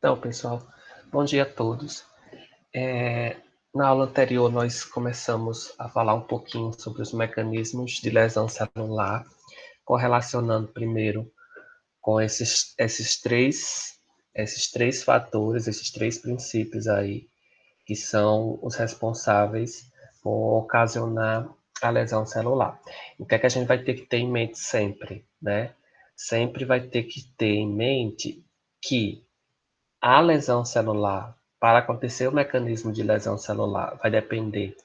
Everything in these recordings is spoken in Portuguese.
Então, pessoal, bom dia a todos. Na aula anterior, nós começamos a falar um pouquinho sobre os mecanismos de lesão celular, correlacionando primeiro com esses três fatores, esses três princípios aí, que são os responsáveis por ocasionar a lesão celular. O que é que a gente vai ter que ter em mente sempre, né? Sempre vai ter que ter em mente que a lesão celular, para acontecer o mecanismo de lesão celular, vai depender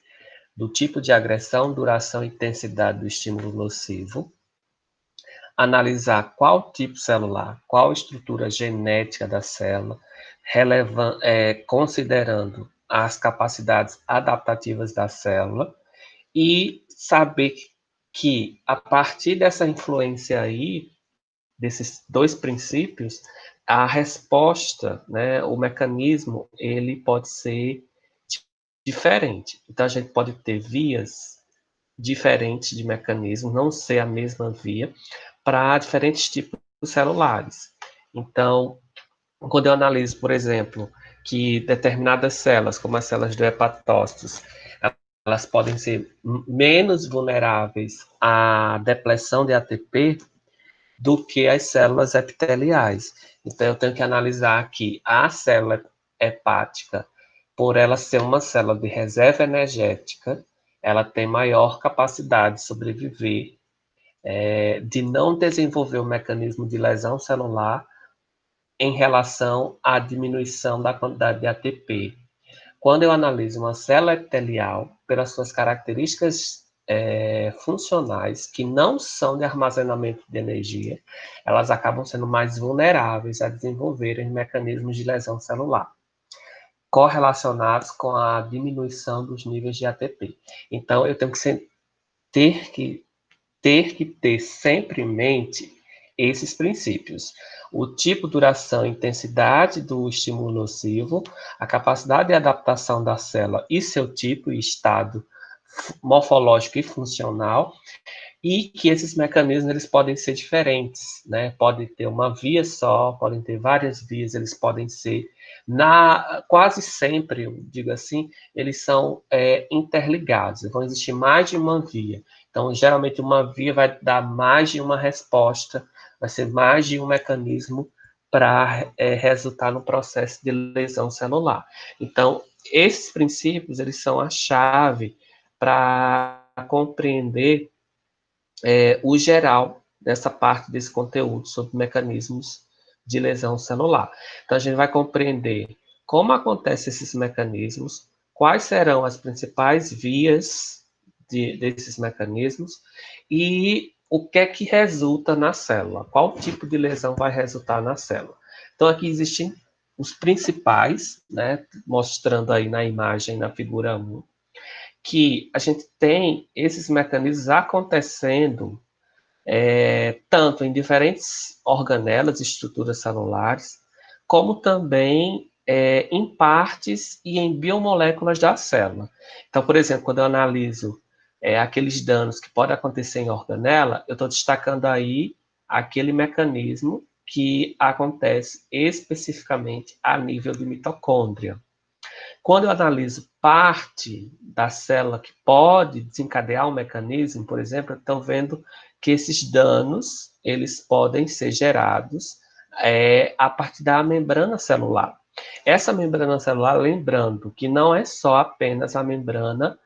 do tipo de agressão, duração e intensidade do estímulo nocivo, analisar qual tipo celular, qual estrutura genética da célula, considerando as capacidades adaptativas da célula, e saber que, a partir dessa influência aí, desses dois princípios, a resposta, né, o mecanismo, ele pode ser diferente. Então, a gente pode ter vias diferentes de mecanismo, não ser a mesma via, para diferentes tipos celulares. Então, quando eu analiso, por exemplo, que determinadas células, como as células do hepatócitos, elas podem ser menos vulneráveis à depressão de ATP, do que as células epiteliais. Então, eu tenho que analisar que a célula hepática, por ela ser uma célula de reserva energética, ela tem maior capacidade de sobreviver, de não desenvolver o mecanismo de lesão celular em relação à diminuição da quantidade de ATP. Quando eu analiso uma célula epitelial, pelas suas características funcionais, que não são de armazenamento de energia, elas acabam sendo mais vulneráveis a desenvolverem mecanismos de lesão celular, correlacionados com a diminuição dos níveis de ATP. Então, eu tenho que ter sempre em mente esses princípios: o tipo, duração e intensidade do estímulo nocivo, a capacidade de adaptação da célula e seu tipo e estado morfológico e funcional, e que esses mecanismos eles podem ser diferentes, né? Pode ter uma via só, podem ter várias vias, eles podem ser, quase sempre, eu digo assim, eles são interligados, vão existir mais de uma via. Então, geralmente, uma via vai dar mais de uma resposta, vai ser mais de um mecanismo para resultar no processo de lesão celular. Então, esses princípios, eles são a chave para compreender o geral dessa parte desse conteúdo sobre mecanismos de lesão celular. Então, a gente vai compreender como acontecem esses mecanismos, quais serão as principais vias desses mecanismos e o que é que resulta na célula, qual tipo de lesão vai resultar na célula. Então, aqui existem os principais, né, mostrando aí na imagem, na figura 1, que a gente tem esses mecanismos acontecendo tanto em diferentes organelas, estruturas celulares, como também em partes e em biomoléculas da célula. Então, por exemplo, quando eu analiso aqueles danos que podem acontecer em organela, eu estou destacando aí aquele mecanismo que acontece especificamente a nível de mitocôndria. Quando eu analiso parte da célula que pode desencadear um mecanismo, por exemplo, eu estou vendo que esses danos eles podem ser gerados a partir da membrana celular. Essa membrana celular, lembrando que não é só apenas a membrana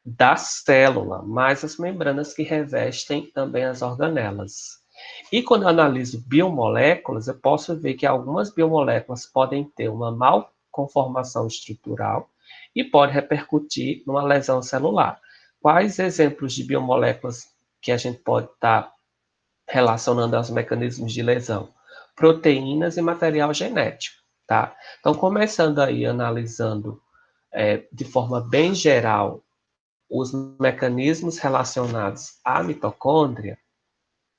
da célula, mas as membranas que revestem também as organelas. E quando eu analiso biomoléculas, eu posso ver que algumas biomoléculas podem ter uma malconformação estrutural e pode repercutir numa lesão celular. Quais exemplos de biomoléculas que a gente pode estar relacionando aos mecanismos de lesão? Proteínas e material genético, tá? Então, começando aí analisando de forma bem geral os mecanismos relacionados à mitocôndria,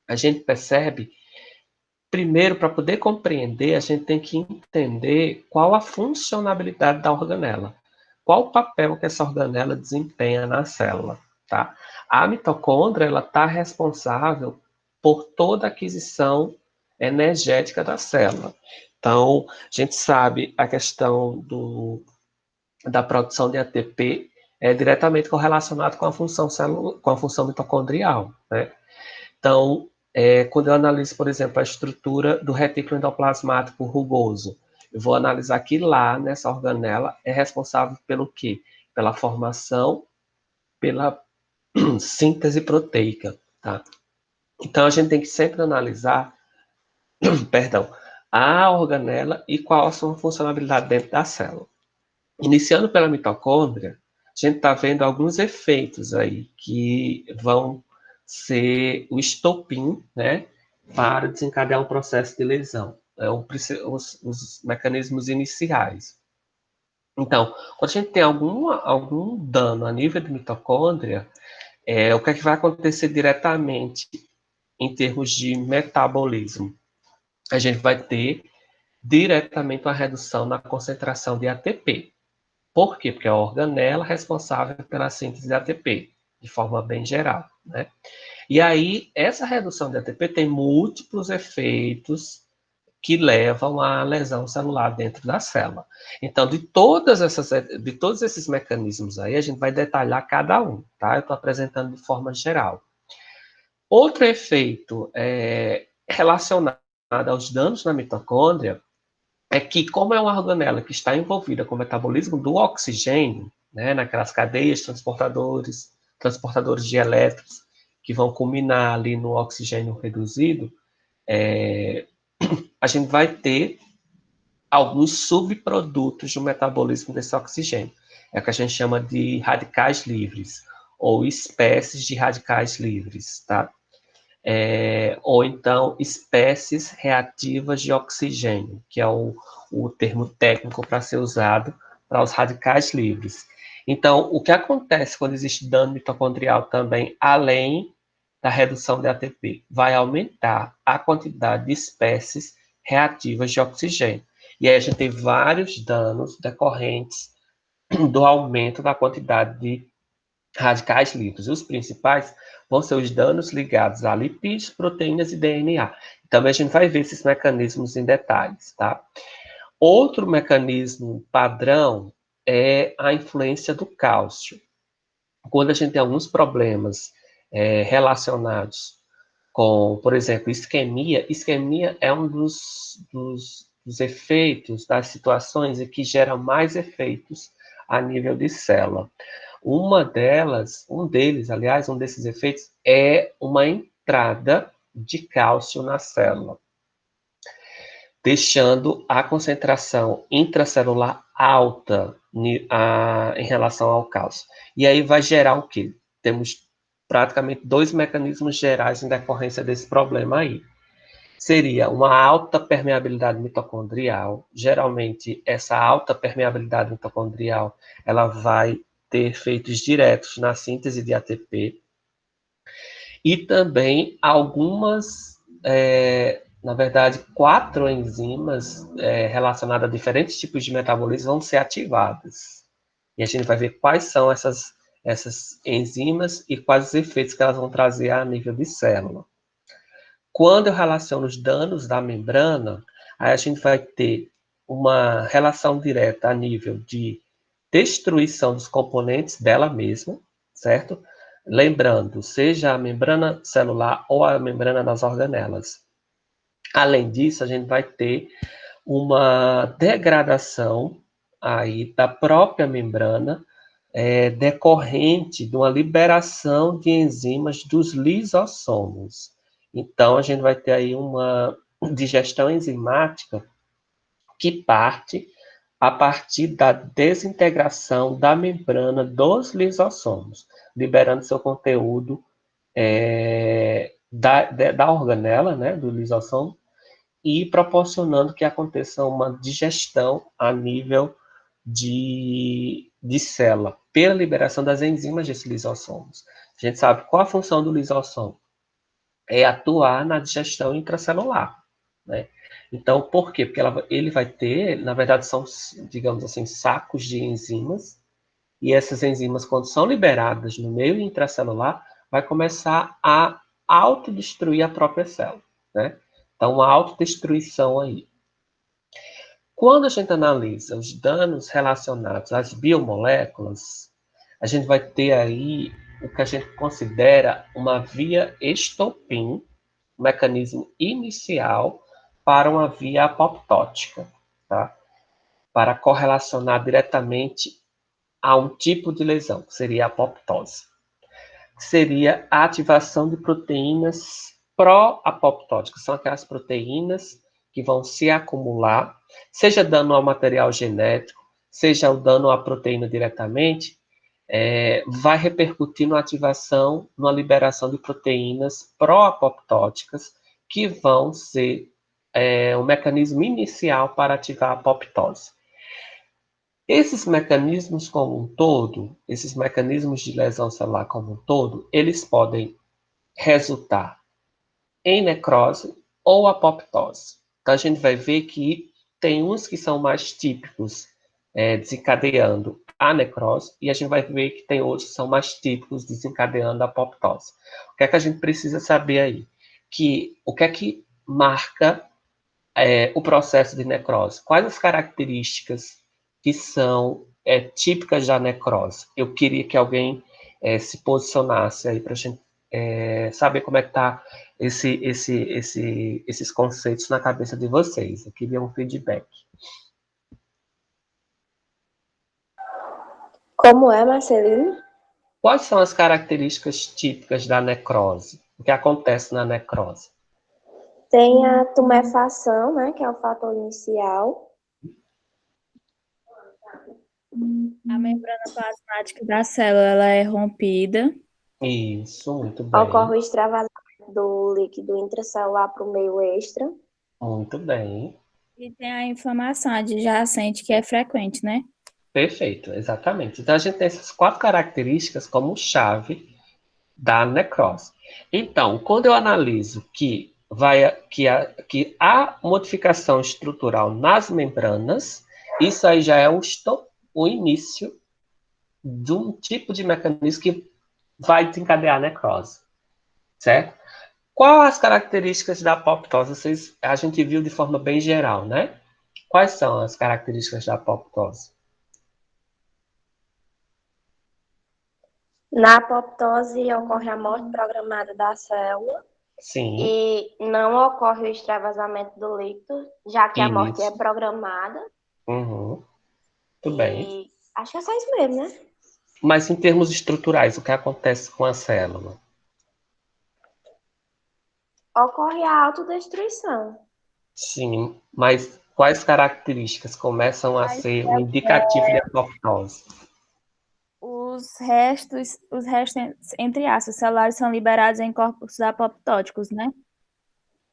a gente percebe, primeiro, para poder compreender, a gente tem que entender qual a funcionalidade da organela, qual o papel que essa organela desempenha na célula, tá? A mitocôndria, ela está responsável por toda a aquisição energética da célula. Então, a gente sabe a questão da produção de ATP é diretamente correlacionado com a função com a função mitocondrial, né? Então, quando eu analiso, por exemplo, a estrutura do retículo endoplasmático rugoso, eu vou analisar que lá, nessa organela, é responsável pelo quê? Pela formação, pela síntese proteica, tá? Então, a gente tem que sempre analisar, perdão, a organela e qual a sua funcionalidade dentro da célula. Iniciando pela mitocôndria, a gente está vendo alguns efeitos aí que vão ser o estopim, né, para desencadear um processo de lesão. Os mecanismos iniciais. Então, quando a gente tem algum dano a nível de mitocôndria, o que é que vai acontecer diretamente em termos de metabolismo? A gente vai ter diretamente uma redução na concentração de ATP. Por quê? Porque é a organela responsável pela síntese de ATP, de forma bem geral, né? E aí, essa redução de ATP tem múltiplos efeitos que levam à lesão celular dentro da célula. Então, de todos esses mecanismos aí, a gente vai detalhar cada um, tá? Eu estou apresentando de forma geral. Outro efeito relacionado aos danos na mitocôndria é que, como é uma organela que está envolvida com o metabolismo do oxigênio, né, naquelas cadeias transportadores de elétrons, que vão culminar ali no oxigênio reduzido, a gente vai ter alguns subprodutos do metabolismo desse oxigênio. É o que a gente chama de radicais livres, ou espécies de radicais livres, tá? Ou então espécies reativas de oxigênio, que é o termo técnico para ser usado para os radicais livres. Então, o que acontece quando existe dano mitocondrial também, além da redução de ATP? Vai aumentar a quantidade de espécies reativas de oxigênio. E aí a gente tem vários danos decorrentes do aumento da quantidade de radicais livres. Os principais vão ser os danos ligados a lipídios, proteínas e DNA. Também a gente vai ver esses mecanismos em detalhes, tá? Outro mecanismo padrão é a influência do cálcio. Quando a gente tem alguns problemas relacionados com, por exemplo, isquemia é um dos efeitos, das situações em que gera mais efeitos a nível de célula. Um desses efeitos é uma entrada de cálcio na célula, deixando a concentração intracelular alta em relação ao cálcio. E aí vai gerar o quê? Temos praticamente dois mecanismos gerais em decorrência desse problema aí. Seria uma alta permeabilidade mitocondrial. Geralmente, essa alta permeabilidade mitocondrial, ela vai ter efeitos diretos na síntese de ATP. E também algumas, na verdade, 4 enzimas relacionadas a diferentes tipos de metabolismo vão ser ativadas. E a gente vai ver quais são essas enzimas e quais os efeitos que elas vão trazer a nível de célula. Quando eu relaciono os danos da membrana, aí a gente vai ter uma relação direta a nível de destruição dos componentes dela mesma, certo? Lembrando, seja a membrana celular ou a membrana das organelas. Além disso, a gente vai ter uma degradação aí da própria membrana, decorrente de uma liberação de enzimas dos lisossomos. Então, a gente vai ter aí uma digestão enzimática que parte a partir da desintegração da membrana dos lisossomos, liberando seu conteúdo da organela, né, do lisossomo, e proporcionando que aconteça uma digestão a nível de célula, pela liberação das enzimas desses lisossomos. A gente sabe qual a função do lisossomo? É atuar na digestão intracelular, né? Então, por quê? Porque ele vai ter, na verdade, são, digamos assim, sacos de enzimas, e essas enzimas, quando são liberadas no meio intracelular, vai começar a autodestruir a própria célula, né? Então, uma autodestruição aí. Quando a gente analisa os danos relacionados às biomoléculas, a gente vai ter aí o que a gente considera uma via estopim, um mecanismo inicial para uma via apoptótica, tá? Para correlacionar diretamente a um tipo de lesão, que seria a apoptose. Seria a ativação de proteínas pró-apoptóticas, são aquelas proteínas que vão se acumular, seja dano ao material genético, seja o dano à proteína diretamente, vai repercutir na ativação, na liberação de proteínas pró-apoptóticas, que vão ser um mecanismo inicial para ativar a apoptose. Esses mecanismos como um todo, esses mecanismos de lesão celular como um todo, eles podem resultar em necrose ou apoptose. Então, a gente vai ver que tem uns que são mais típicos, desencadeando a necrose, e a gente vai ver que tem outros que são mais típicos, desencadeando a apoptose. O que é que a gente precisa saber aí? O que é que marca o processo de necrose? Quais as características que são típicas da necrose? Eu queria que alguém se posicionasse aí para a gente saber como é que está esses conceitos na cabeça de vocês. Eu queria um feedback. Como é, Marcelino? Quais são as características típicas da necrose? O que acontece na necrose? Tem a tumefação, né, que é o fator inicial. A membrana plasmática da célula ela é rompida. Isso, muito bem. Ocorre o extravasamento do líquido intracelular para o meio extra. Muito bem. E tem a inflamação adjacente, que é frequente, né? Perfeito, exatamente. Então, a gente tem essas 4 características como chave da necrose. Então, quando eu analiso que há modificação estrutural nas membranas, isso aí já é o início de um tipo de mecanismo que vai desencadear a necrose, certo? Quais as características da apoptose? A gente viu de forma bem geral, né? Quais são as características da apoptose? Na apoptose ocorre a morte programada da célula. Sim. E não ocorre o extravasamento do líquido, já que a morte é programada. Uhum. Muito bem. Acho que é só isso mesmo, né? Mas em termos estruturais, o que acontece com a célula? Ocorre a autodestruição. Sim, mas quais características começam a ser um indicativo de apoptose? Os restos, entre aspas, celulares são liberados em corpos apoptóticos, né?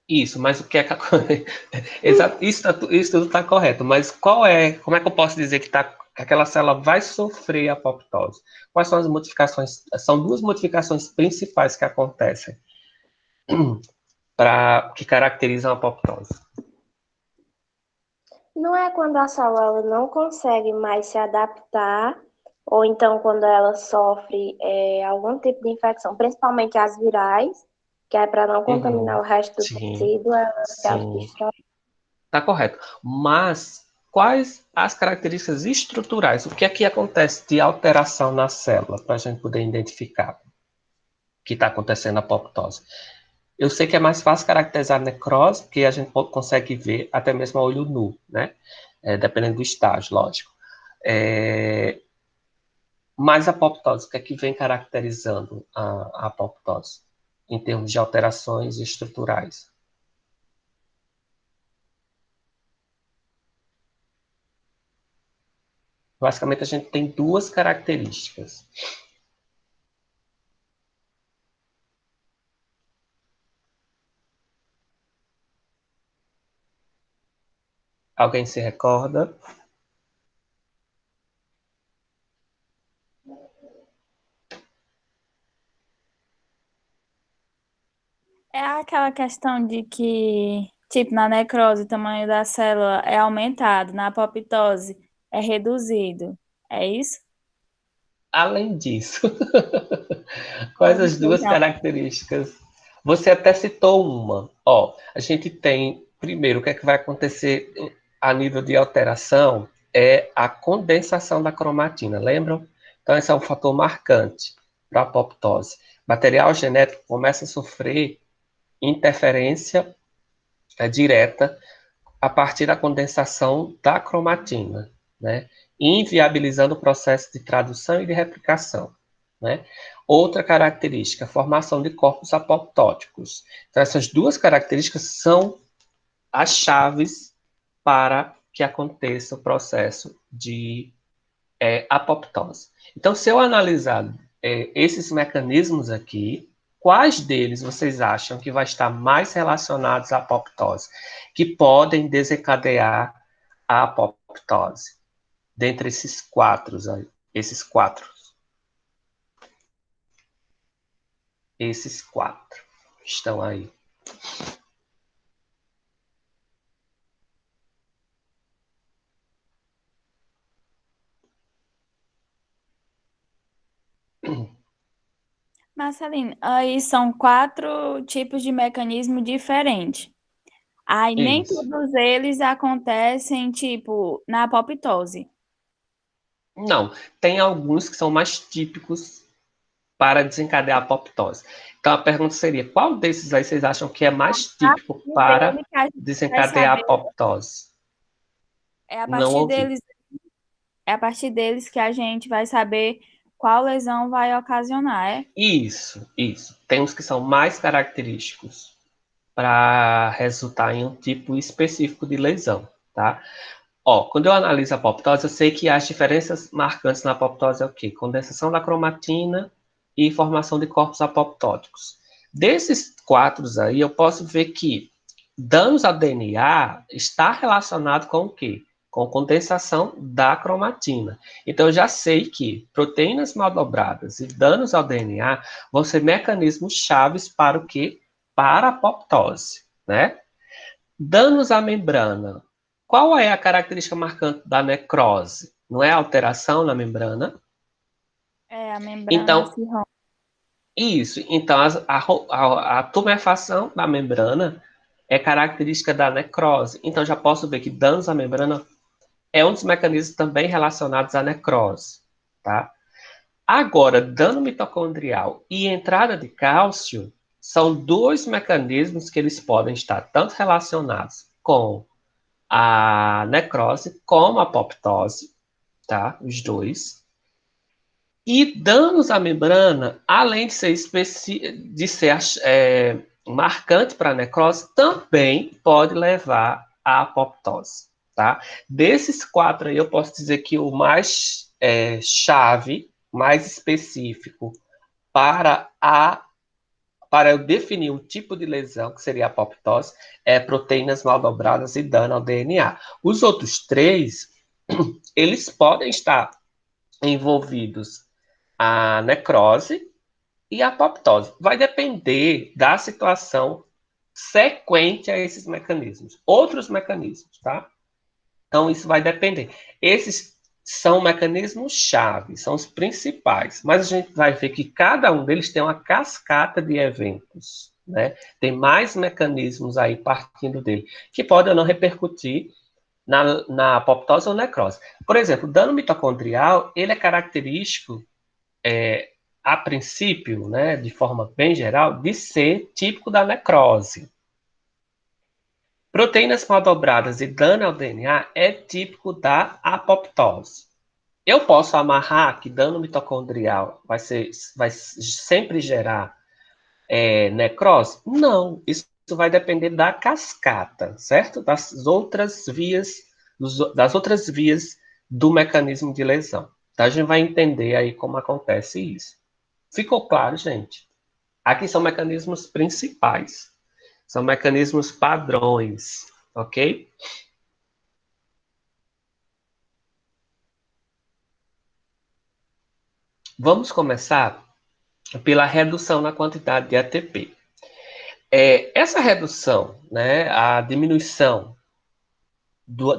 Isso, mas o que é que Exato, isso tudo está correto, mas como é que eu posso dizer que aquela célula vai sofrer apoptose? Quais são as modificações? São 2 modificações principais que acontecem que caracterizam a apoptose. Não é quando a célula não consegue mais se adaptar, ou então quando ela sofre algum tipo de infecção, principalmente as virais, que é para não contaminar o resto do tecido, ela se autodestrói. Está correto. Mas quais as características estruturais? O que é que acontece de alteração na célula para a gente poder identificar que está acontecendo a apoptose? Eu sei que é mais fácil caracterizar a necrose, porque a gente consegue ver até mesmo a olho nu, né? Dependendo do estágio, lógico. Mas a apoptose, o que é que vem caracterizando a apoptose em termos de alterações estruturais? Basicamente, a gente tem 2 características. Alguém se recorda? É aquela questão de que, tipo, na necrose, o tamanho da célula é aumentado, na apoptose é reduzido. É isso? Além disso, quais as 2 Então, características? Você até citou uma. A gente tem, primeiro, o que é que vai acontecer? a nível de alteração é a condensação da cromatina, lembram? Então, esse é um fator marcante para a apoptose. Material genético começa a sofrer interferência direta a partir da condensação da cromatina, né? Inviabilizando o processo de tradução e de replicação, né? Outra característica, formação de corpos apoptóticos. Então, essas duas características são as chaves para que aconteça o processo de apoptose. Então, se eu analisar esses mecanismos aqui, quais deles vocês acham que vai estar mais relacionados à apoptose, que podem desencadear a apoptose? Dentre esses quatro aí, esses quatro estão aí. Marcelino, aí são 4 tipos de mecanismo diferentes. Aí nem Isso. todos eles acontecem, tipo, na apoptose. Não, tem alguns que são mais típicos para desencadear a apoptose. Então, a pergunta seria, qual desses aí vocês acham que é mais típico E para dele que a gente vai desencadear a saber, apoptose? é a Não partir ouvi. deles, é a partir deles que a gente vai saber qual lesão vai ocasionar, é? Isso. Tem uns que são mais característicos para resultar em um tipo específico de lesão, tá? Ó, quando eu analiso a apoptose, eu sei que as diferenças marcantes na apoptose é o quê? Condensação da cromatina e formação de corpos apoptóticos. Desses quatro aí, eu posso ver que danos ao DNA está relacionado com o quê? Com condensação da cromatina. Então, eu já sei que proteínas mal dobradas e danos ao DNA vão ser mecanismos chaves para o quê? Para a apoptose, né? Danos à membrana. Qual é a característica marcante da necrose? Não é alteração na membrana? É, a membrana Então, se rompe. isso. Então, a tumefação da membrana é característica da necrose. Então, já posso ver que danos à membrana é um dos mecanismos também relacionados à necrose, tá? Agora, dano mitocondrial e entrada de cálcio são dois mecanismos que eles podem estar tanto relacionados com a necrose como a apoptose, tá? Os dois. E danos à membrana, além de ser marcante para a necrose, também pode levar à apoptose, tá? Desses quatro aí, eu posso dizer que o mais chave, mais específico para para eu definir um tipo de lesão, que seria a apoptose, é proteínas mal dobradas e dano ao DNA. Os outros três, eles podem estar envolvidos a necrose e a apoptose. Vai depender da situação sequente a esses mecanismos. Outros mecanismos, tá? Então, isso vai depender. Esses são mecanismos-chave, são os principais. Mas a gente vai ver que cada um deles tem uma cascata de eventos, né? Tem mais mecanismos aí partindo dele, que podem ou não repercutir na apoptose ou necrose. Por exemplo, o dano mitocondrial, ele é característico a princípio, né, de forma bem geral, de ser típico da necrose. Proteínas mal dobradas e dano ao DNA é típico da apoptose. Eu posso amarrar que dano mitocondrial vai sempre gerar necrose? Não, isso vai depender da cascata, certo? Das outras vias do mecanismo de lesão. Então, a gente vai entender aí como acontece isso. Ficou claro, gente? Aqui são mecanismos principais. São mecanismos padrões, ok? Vamos começar pela redução na quantidade de ATP. Essa redução, né, a diminuição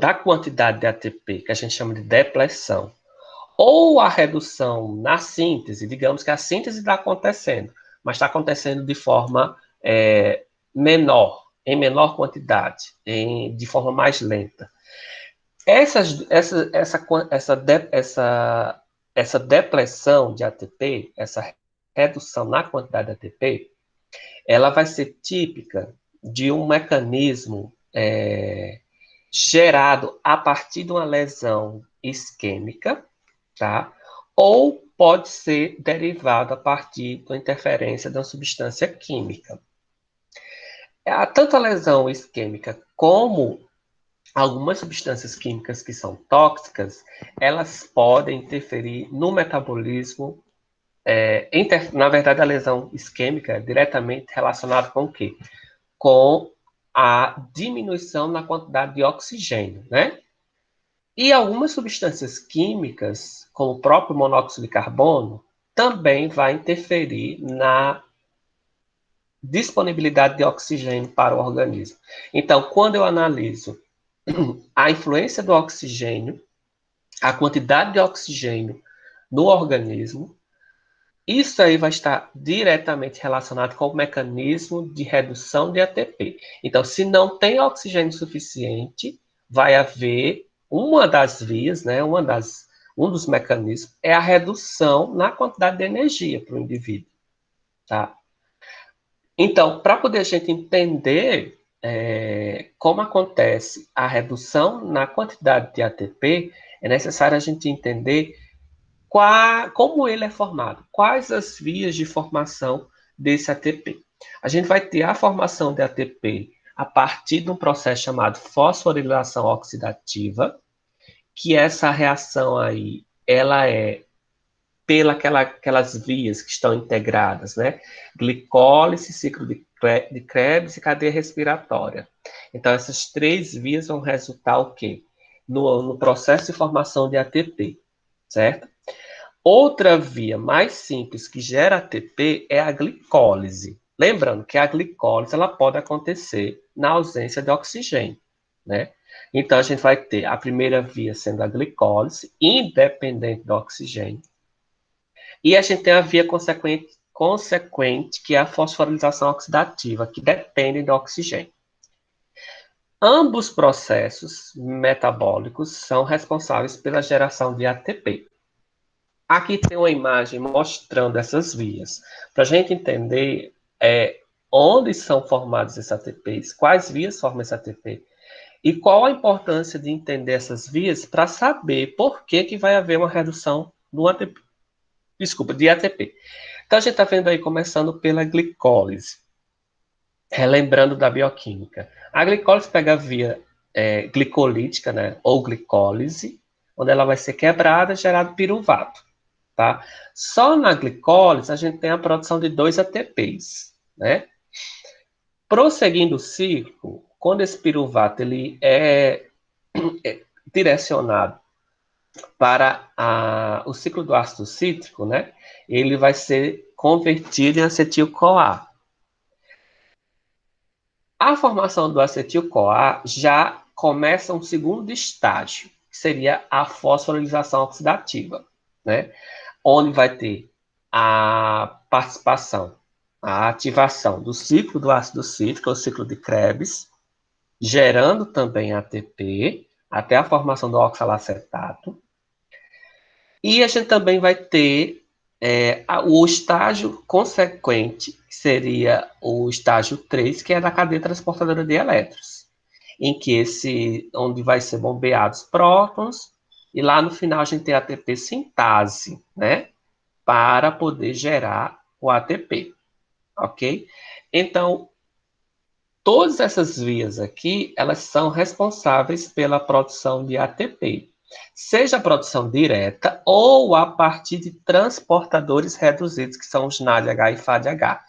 da quantidade de ATP, que a gente chama de depressão, ou a redução na síntese, digamos que a síntese está acontecendo, mas está acontecendo de forma menor, em menor quantidade, de forma mais lenta. Essa depressão de ATP, essa redução na quantidade de ATP, ela vai ser típica de um mecanismo gerado a partir de uma lesão isquêmica, tá? Ou pode ser derivado a partir da interferência de uma substância química. Tanto a lesão isquêmica como algumas substâncias químicas que são tóxicas, elas podem interferir no metabolismo. Na verdade, a lesão isquêmica é diretamente relacionada com o quê? Com a diminuição na quantidade de oxigênio, né? E algumas substâncias químicas, como o próprio monóxido de carbono, também vai interferir na disponibilidade de oxigênio para o organismo. Então, quando eu analiso a influência do oxigênio, a quantidade de oxigênio no organismo, isso aí vai estar diretamente relacionado com o mecanismo de redução de ATP. Então, se não tem oxigênio suficiente, vai haver uma das vias, né, um dos mecanismos é a redução na quantidade de energia para o indivíduo, tá? Então, para poder a gente entender como acontece a redução na quantidade de ATP, é necessário a gente entender como ele é formado, quais as vias de formação desse ATP. A gente vai ter a formação de ATP a partir de um processo chamado fosforilação oxidativa, que essa reação aí, ela é aquelas vias que estão integradas, né? Glicólise, ciclo de Krebs e cadeia respiratória. Então, essas três vias vão resultar o quê? No processo de formação de ATP, certo? Outra via mais simples que gera ATP é a glicólise. Lembrando que a glicólise ela pode acontecer na ausência de oxigênio, né? Então, a gente vai ter a primeira via sendo a glicólise, independente do oxigênio. E a gente tem a via consequente, que é a fosforilação oxidativa, que depende do oxigênio. Ambos processos metabólicos são responsáveis pela geração de ATP. Aqui tem uma imagem mostrando essas vias. Para a gente entender onde são formados esses ATPs, quais vias formam esse ATP, e qual a importância de entender essas vias para saber por que vai haver uma redução no ATP. De ATP. Então, a gente está vendo aí, começando pela glicólise. Relembrando da bioquímica. A glicólise pega a via glicolítica, né, ou glicólise, onde ela vai ser quebrada e gerado piruvato. Tá? Só na glicólise, a gente tem a produção de 2 ATPs. Né? Prosseguindo o ciclo, quando esse piruvato ele é direcionado para o ciclo do ácido cítrico, né, ele vai ser convertido em acetil-CoA. A formação do acetil-CoA já começa um segundo estágio, que seria a fosforilação oxidativa, né, onde vai ter a participação, a ativação do ciclo do ácido cítrico, o ciclo de Krebs, gerando também ATP, até a formação do oxalacetato. E a gente também vai ter o estágio consequente, que seria o estágio 3, que é da cadeia transportadora de elétrons, em que onde vai ser bombeados prótons, e lá no final a gente tem a ATP sintase, né, para poder gerar o ATP, ok? Então, todas essas vias aqui, elas são responsáveis pela produção de ATP, seja a produção direta ou a partir de transportadores reduzidos, que são os NADH e FADH.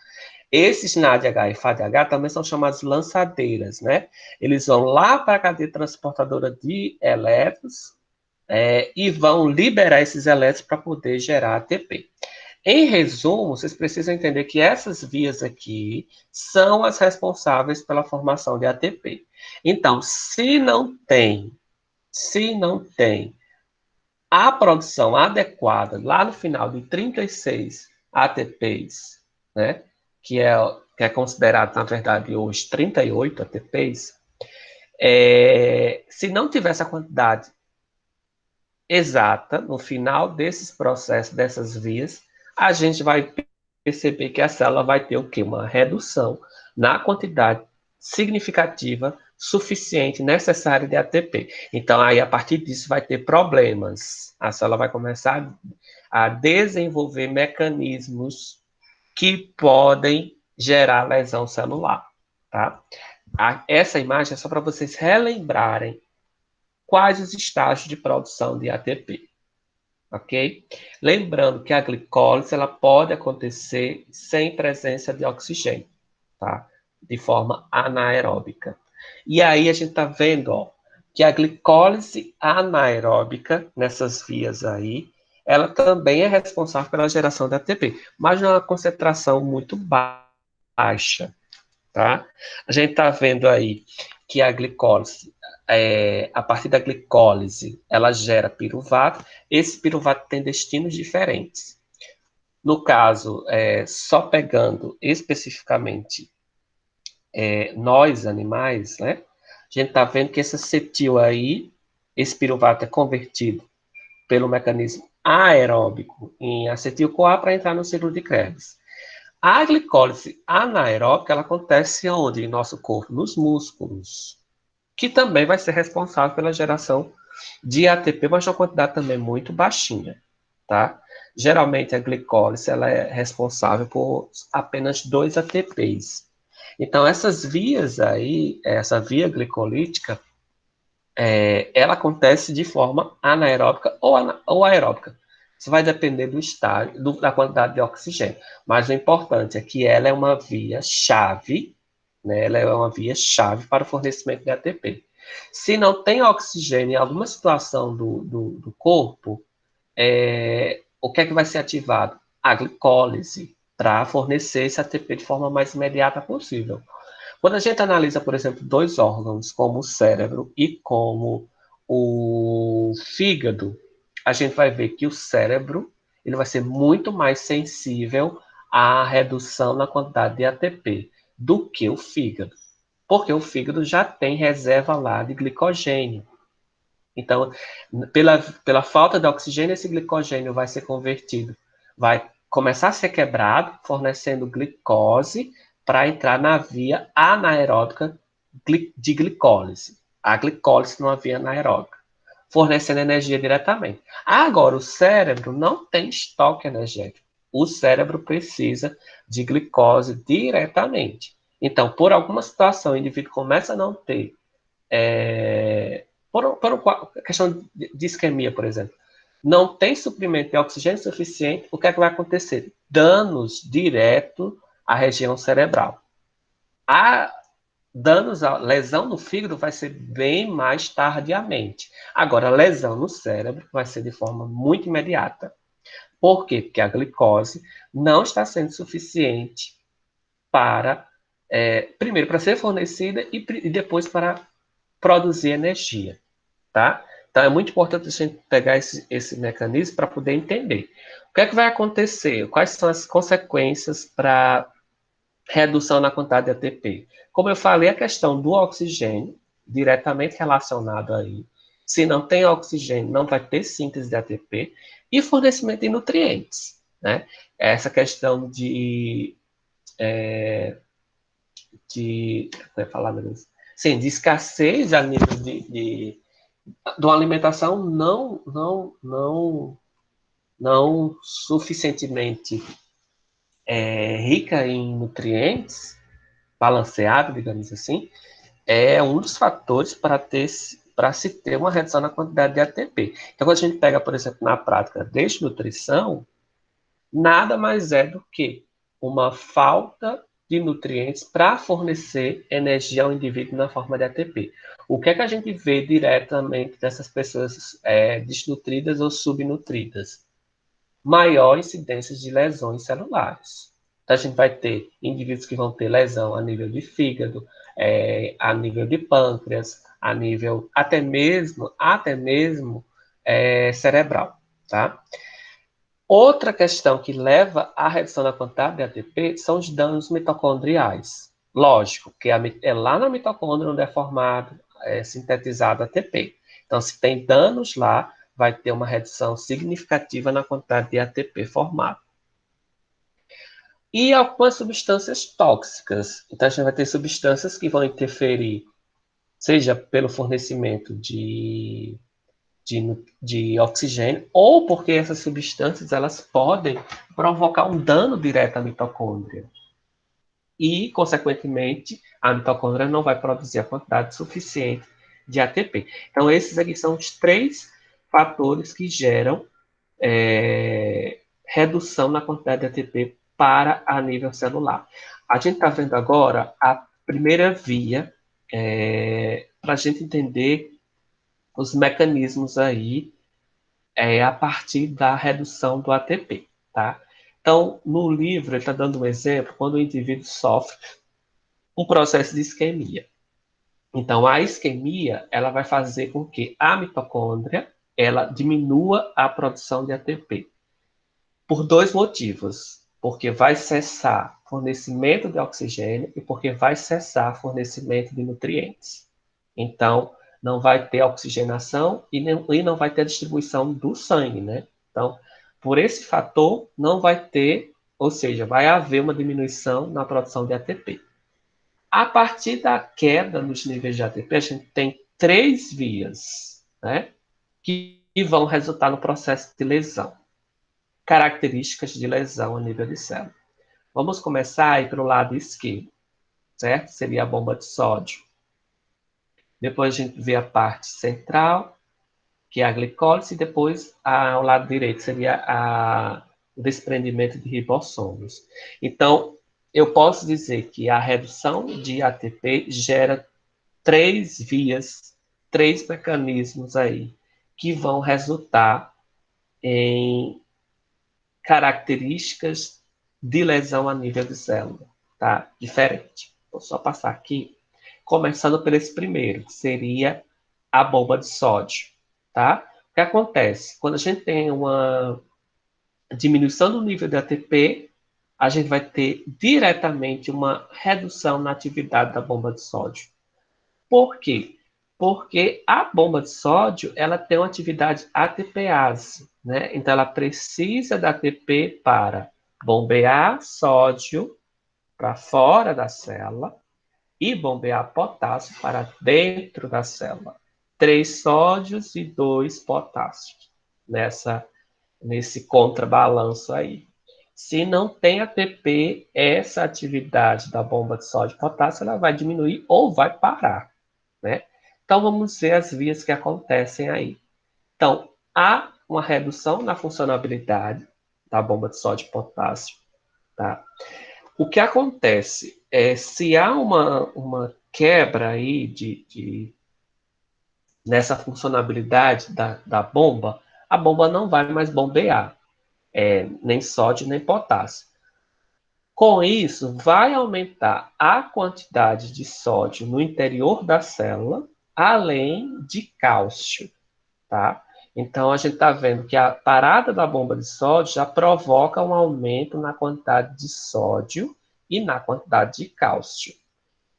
Esses NADH e FADH também são chamados lançadeiras, né? Eles vão lá para a cadeia transportadora de elétrons e vão liberar esses elétrons para poder gerar ATP. Em resumo, vocês precisam entender que essas vias aqui são as responsáveis pela formação de ATP. Então, se não tem a produção adequada lá no final de 36 ATPs, né, que é considerado, na verdade, hoje 38 ATPs, Se não tiver essa quantidade exata, no final desses processos, dessas vias, a gente vai perceber que a célula vai ter o quê? Uma redução na quantidade significativa, suficiente, necessária de ATP. Então, aí, a partir disso, vai ter problemas. A célula vai começar a desenvolver mecanismos que podem gerar lesão celular, tá? Essa imagem é só para vocês relembrarem quais os estágios de produção de ATP, ok? Lembrando que a glicólise ela pode acontecer sem presença de oxigênio, tá? De forma anaeróbica. E aí a gente está vendo, ó, que a glicólise anaeróbica, nessas vias aí, ela também é responsável pela geração de ATP, mas numa concentração muito baixa, tá? A gente está vendo aí que a glicólise, a partir da glicólise, ela gera piruvato. Esse piruvato tem destinos diferentes. No caso, só pegando especificamente nós, animais, né? A gente está vendo que esse acetil aí, esse piruvato é convertido pelo mecanismo aeróbico em acetil-CoA para entrar no ciclo de Krebs. A glicólise anaeróbica, ela acontece onde? Em nosso corpo? Nos músculos, que também vai ser responsável pela geração de ATP, mas de uma quantidade também muito baixinha, tá? Geralmente a glicólise, ela é responsável por apenas 2 ATPs. Então, essas vias aí, essa via glicolítica, ela acontece de forma anaeróbica ou aeróbica. Isso vai depender do estágio, da quantidade de oxigênio. Mas o importante é que ela é uma via-chave, né? Ela é uma via-chave para o fornecimento de ATP. Se não tem oxigênio em alguma situação do corpo, o que é que vai ser ativado? A glicólise, para fornecer esse ATP de forma mais imediata possível. Quando a gente analisa, por exemplo, 2 órgãos, como o cérebro e como o fígado, a gente vai ver que o cérebro ele vai ser muito mais sensível à redução na quantidade de ATP do que o fígado, porque o fígado já tem reserva lá de glicogênio. Então, pela falta de oxigênio, esse glicogênio vai ser convertido, vai começar a ser quebrado, fornecendo glicose para entrar na via anaeróbica de glicólise. A glicólise numa via anaeróbica, fornecendo energia diretamente. Agora, o cérebro não tem estoque energético. O cérebro precisa de glicose diretamente. Então, por alguma situação, o indivíduo começa a não ter por questão de isquemia, por exemplo, não tem suprimento de oxigênio suficiente, o que é que vai acontecer? Danos direto à região cerebral. A lesão no fígado vai ser bem mais tardiamente. Agora, a lesão no cérebro vai ser de forma muito imediata. Por quê? Porque a glicose não está sendo suficiente para, primeiro, para ser fornecida e depois para produzir energia. Tá? Então, é muito importante a gente pegar esse mecanismo para poder entender. O que é que vai acontecer? Quais são as consequências para redução na quantidade de ATP? Como eu falei, a questão do oxigênio, diretamente relacionado aí. Se não tem oxigênio, não vai ter síntese de ATP. E fornecimento de nutrientes, né? Essa questão de falar mesmo? Sim, de escassez a nível de uma alimentação não suficientemente rica em nutrientes, balanceada, digamos assim, é um dos fatores para se ter uma redução na quantidade de ATP. Então, quando a gente pega, por exemplo, na prática desnutrição, nada mais é do que uma falta de nutrientes para fornecer energia ao indivíduo na forma de ATP. O que é que a gente vê diretamente dessas pessoas desnutridas ou subnutridas? Maior incidência de lesões celulares. Então, a gente vai ter indivíduos que vão ter lesão a nível de fígado, a nível de pâncreas, a nível até mesmo cerebral, tá? Outra questão que leva à redução da quantidade de ATP são os danos mitocondriais. Lógico, que é lá na mitocôndria onde é formado sintetizado ATP. Então, se tem danos lá, vai ter uma redução significativa na quantidade de ATP formado. E algumas substâncias tóxicas. Então, a gente vai ter substâncias que vão interferir, seja pelo fornecimento de oxigênio, ou porque essas substâncias elas podem provocar um dano direto à mitocôndria. E, consequentemente, a mitocôndria não vai produzir a quantidade suficiente de ATP. Então, esses aqui são os 3 fatores que geram redução na quantidade de ATP para a nível celular. A gente está vendo agora a primeira via para a gente entender os mecanismos aí a partir da redução do ATP, tá? Então, no livro, ele está dando um exemplo quando o indivíduo sofre um processo de isquemia. Então, a isquemia, ela vai fazer com que a mitocôndria, ela diminua a produção de ATP. Por 2 motivos. Porque vai cessar fornecimento de oxigênio e porque vai cessar fornecimento de nutrientes. Então, não vai ter oxigenação e não vai ter distribuição do sangue, né? Então, por esse fator, não vai ter, ou seja, vai haver uma diminuição na produção de ATP. A partir da queda nos níveis de ATP, a gente tem 3 vias, né? Que vão resultar no processo de lesão. Características de lesão a nível de célula. Vamos começar aí pelo lado esquerdo, certo? Seria a bomba de sódio. Depois a gente vê a parte central, que é a glicólise, e depois ao lado direito seria o desprendimento de ribossomos. Então, eu posso dizer que a redução de ATP gera 3 vias, 3 mecanismos aí, que vão resultar em características de lesão a nível de célula, tá? Diferente. Vou só passar aqui, começando por esse primeiro, que seria a bomba de sódio, tá? O que acontece? Quando a gente tem uma diminuição do nível de ATP, a gente vai ter diretamente uma redução na atividade da bomba de sódio. Por quê? Porque a bomba de sódio, ela tem uma atividade ATPase, né? Então, ela precisa da ATP para bombear sódio para fora da célula e bombear potássio para dentro da célula. 3 sódios e 2 potássios nesse contrabalanço aí. Se não tem ATP, essa atividade da bomba de sódio e potássio ela vai diminuir ou vai parar, né? Então, vamos ver as vias que acontecem aí. Então, há uma redução na funcionalidade da bomba de sódio e potássio, tá? O que acontece é, se há uma quebra aí nessa funcionalidade da bomba, a bomba não vai mais bombear, nem sódio nem potássio. Com isso, vai aumentar a quantidade de sódio no interior da célula, além de cálcio, tá? Então, a gente está vendo que a parada da bomba de sódio já provoca um aumento na quantidade de sódio e na quantidade de cálcio.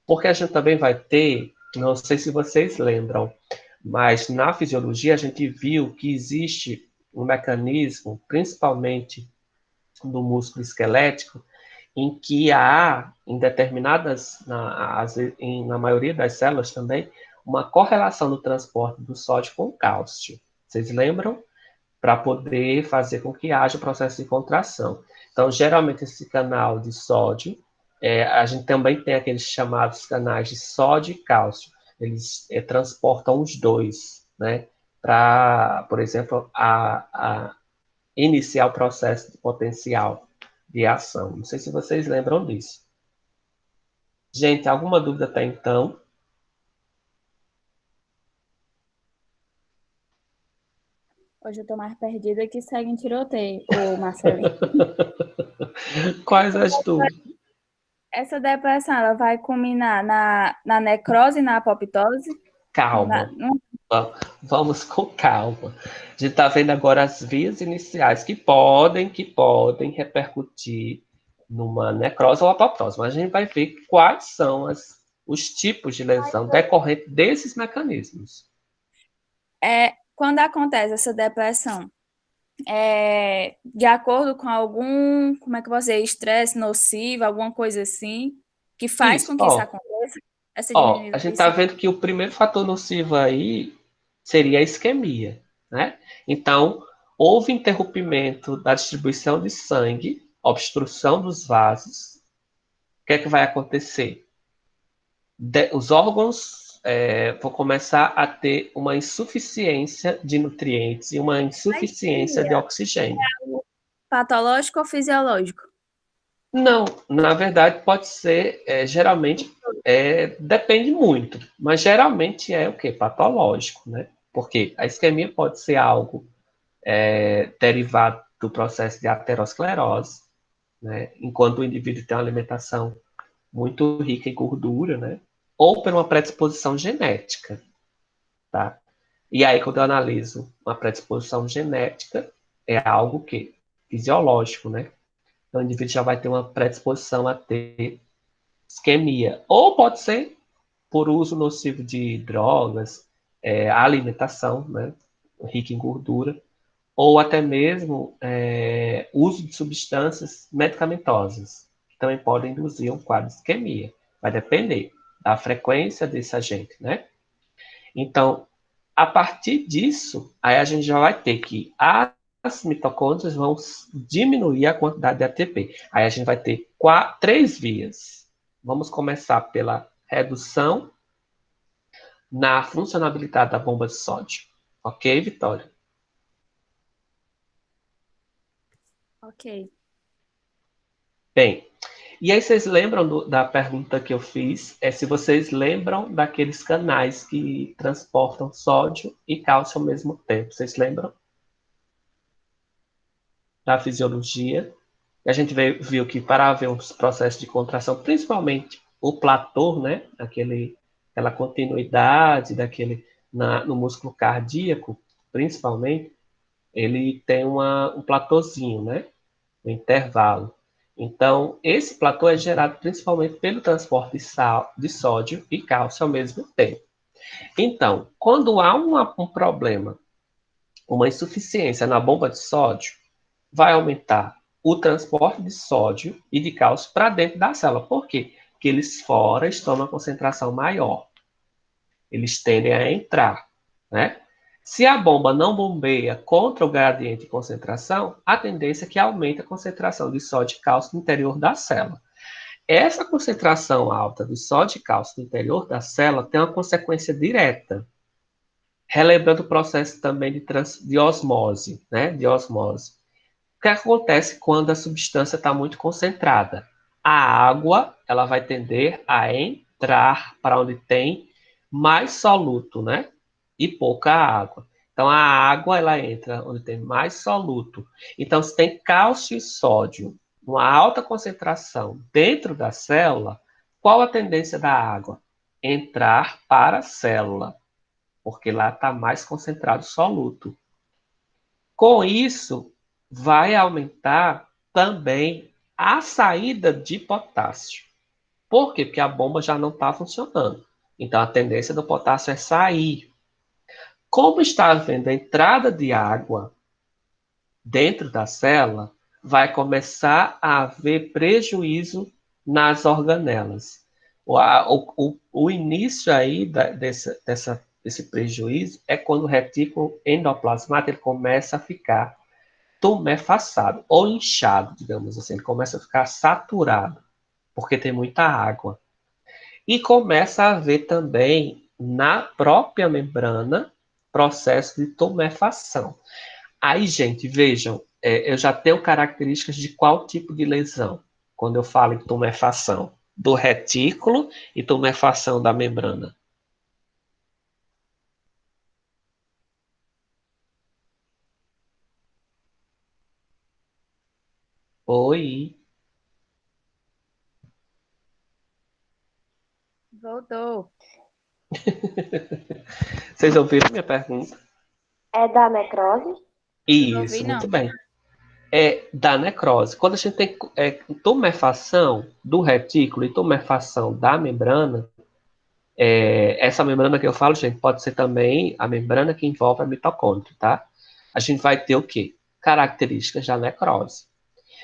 Porque a gente também vai ter, não sei se vocês lembram, mas na fisiologia a gente viu que existe um mecanismo, principalmente do músculo esquelético, em que há, em determinadas, na maioria das células também, uma correlação do transporte do sódio com o cálcio. Vocês lembram? Para poder fazer com que haja o processo de contração. Então, geralmente, esse canal de sódio, a gente também tem aqueles chamados canais de sódio e cálcio. Eles transportam os dois, né? Para, por exemplo, iniciar o processo de potencial de ação. Não sei se vocês lembram disso. Gente, alguma dúvida até então? Hoje eu tô mais perdida que segue em tiroteio, ô Marcelinho. Quais as dúvidas? Essa depressão, ela vai culminar na necrose e na apoptose? Calma. Vamos com calma. A gente está vendo agora as vias iniciais que podem repercutir numa necrose ou apoptose, mas a gente vai ver quais são as os tipos de lesão decorrentes desses mecanismos. Quando acontece essa depressão, de acordo com algum, como é que eu posso dizer, estresse nocivo, alguma coisa assim, que faz Isso, com que isso aconteça, essa a gente está diminuição? vendo que o primeiro fator nocivo aí seria a isquemia, né? Então, houve interrompimento da distribuição de sangue, obstrução dos vasos. O que é que vai acontecer? Os órgãos vão começar a ter uma insuficiência de nutrientes e uma insuficiência de oxigênio. Patológico ou fisiológico? Não, na verdade pode ser, geralmente, depende muito, mas geralmente é o quê? Patológico, né? Porque a isquemia pode ser algo derivado do processo de aterosclerose, né? Enquanto o indivíduo tem uma alimentação muito rica em gordura, né? Ou por uma predisposição genética, tá? E aí, quando eu analiso uma predisposição genética, é algo que fisiológico, né? Então, o indivíduo já vai ter uma predisposição a ter isquemia. Ou pode ser por uso nocivo de drogas, alimentação, né? Rica em gordura, ou até mesmo uso de substâncias medicamentosas, que também podem induzir um quadro de isquemia. Vai depender da frequência desse agente, né? Então, a partir disso, aí a gente já vai ter que as mitocôndrias vão diminuir a quantidade de ATP. Aí a gente vai ter três vias. Vamos começar pela redução na funcionalidade da bomba de sódio. Ok, Vitória? Ok. Bem, e aí vocês lembram da pergunta que eu fiz? Se vocês lembram daqueles canais que transportam sódio e cálcio ao mesmo tempo. Vocês lembram? Da fisiologia. E a gente viu que para haver uns processos de contração, principalmente o platô, né? Aquela continuidade no músculo cardíaco, principalmente, ele tem um platôzinho, né? Um intervalo. Então, esse platô é gerado principalmente pelo transporte de sódio e cálcio ao mesmo tempo. Então, quando há um problema, uma insuficiência na bomba de sódio, vai aumentar o transporte de sódio e de cálcio para dentro da célula. Por quê? Porque eles fora estão numa concentração maior. Eles tendem a entrar, né? Se a bomba não bombeia contra o gradiente de concentração, a tendência é que aumente a concentração de sódio e cálcio no interior da célula. Essa concentração alta de sódio e cálcio no interior da célula tem uma consequência direta, relembrando o processo também de osmose, né? De osmose. O que acontece quando a substância está muito concentrada? A água ela vai tender a entrar para onde tem mais soluto, né? E pouca água. Então a água ela entra onde tem mais soluto. Então se tem cálcio e sódio, uma alta concentração dentro da célula, qual a tendência da água? Entrar para a célula, porque lá está mais concentrado o soluto. Com isso, vai aumentar também a saída de potássio. Por quê? Porque a bomba já não está funcionando. Então, a tendência do potássio é sair. Como está havendo a entrada de água dentro da célula, vai começar a haver prejuízo nas organelas. O início aí desse prejuízo é quando o retículo endoplasmático ele começa a ficar tumefaçado ou inchado, digamos assim. Ele começa a ficar saturado, porque tem muita água. E começa a haver também, na própria membrana, processo de tumefação. Aí, gente, vejam, eu já tenho características de qual tipo de lesão, quando eu falo em tumefação, do retículo e tumefação da membrana. Oi. Voltou. Vocês ouviram minha pergunta? É da necrose? Não Isso, ouvi, não. muito bem. Da necrose. Quando a gente tem tumefação do retículo e tumefação da membrana, Essa membrana que eu falo, gente, pode ser também a membrana que envolve a mitocôndria, tá? A gente vai ter o quê? Características da necrose.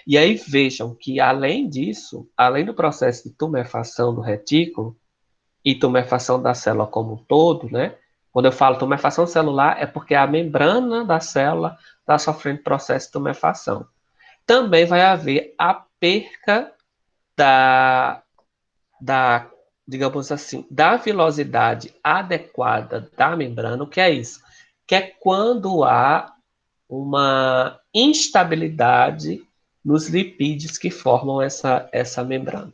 E aí vejam que, além disso, além do processo de tumefação do retículo e tumefação da célula como um todo, né? Quando eu falo tumefação celular, é porque a membrana da célula está sofrendo processo de tumefação. Também vai haver a perca da, digamos assim, da velocidade adequada da membrana. O que é isso? Que é quando há uma instabilidade nos lipídios que formam essa membrana.